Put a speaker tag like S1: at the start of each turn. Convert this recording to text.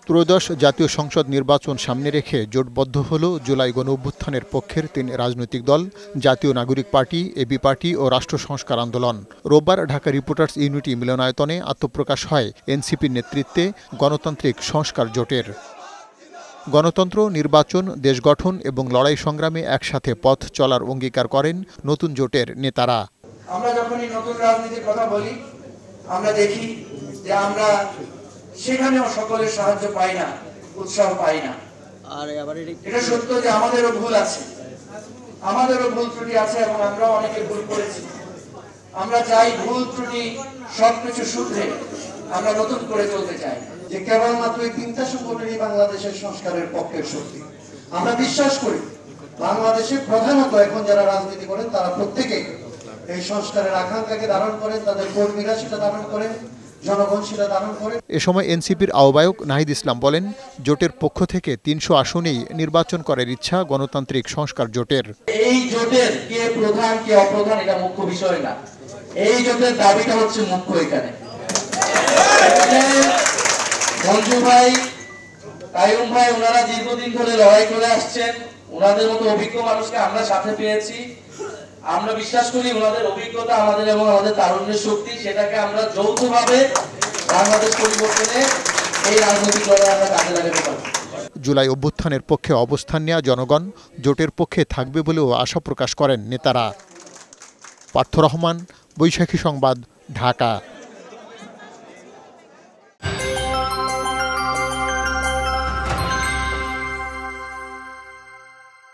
S1: ত্রয়োদশ জাতীয় সংসদ নির্বাচন সামনে রেখে জোটবদ্ধ হল জুলাই গণঅভ্যুত্থানের পক্ষের ৩ রাজনৈতিক দল, জাতীয় নাগরিক পার্টি, এবি পার্টি ও রাষ্ট্র সংস্কার আন্দোলন। রোববার ঢাকা রিপোর্টার্স ইউনিটি মিলনায়তনে আত্মপ্রকাশ হয় এনসিপির নেতৃত্বে গণতান্ত্রিক সংস্কার জোটের। গণতন্ত্র, নির্বাচন, দেশ গঠন এবং লড়াই সংগ্রামে একসাথে পথ চলার অঙ্গীকার করেন নতুন জোটের নেতারা।
S2: আমরা যখনই নতুন রাজনীতির কথা বলি, আমরা দেখি যে আমরা সেখানেও সকলের সাহায্য পাই না, উৎসাহ পাই না। এটা সত্য যে আমাদেরও ভুল আছে, আমাদেরও ভুল ত্রুটি আছে এবং আমরাও অনেকে ভুল করেছি। আমরা চাই ভুল ত্রুটি সবকিছু শুধরে আমরা নতুন করে চলতে চাই।
S3: যে কেবলমাত্র এই 3টা সংগঠনই বাংলাদেশের সংস্কারের পক্ষের শক্তি। আমরা বিশ্বাস করি বাংলাদেশে প্রধানত এখন যারা রাজনীতি করেন তারা প্রত্যেকে এই সংস্কারের আকাঙ্ক্ষাকে ধারণ করেন, তাদের কর্মীরা সেটা ধারণ করেন, জনগণ সেটা ধারণ করে।
S1: এ সময় এনসিপির আহ্বায়ক নাহিদ ইসলাম বলেন, জোটের পক্ষ থেকে 300 আসনেই নির্বাচন করার ইচ্ছা গণতান্ত্রিক সংস্কার জোটের।
S2: এই জোটের কে প্রধান কে অপ্রধান এটা মুখ্য বিষয় না, এই জোটের দাবিটা হচ্ছে মুখ্য। এখানে মঞ্জু ভাই, কাইয়ুম ভাই, ওনারা দীর্ঘদিন ধরে লড়াই করে আসছেন। ওনাদের মতো অভিজ্ঞ মানুষকে আমরা সাথে পেয়েছি। আমরা বিশ্বাস করি ওনাদের অভিজ্ঞতা আমাদের এবং আমাদের তারুণ্যের শক্তি, সেটাকে আমরা যৌথভাবে বাংলাদেশ পরিবর্তনে এই রাজনৈতিক লড়াই আমরা কাজে লাগাতে পারি।
S1: জুলাই অভ্যুত্থানের পক্ষে অবস্থান নেওয়া জনগণ জোটের পক্ষে থাকবে বলেও আশা প্রকাশ করেন নেতারা। পার্থ রহমান, বৈশাখী সংবাদ, ঢাকা।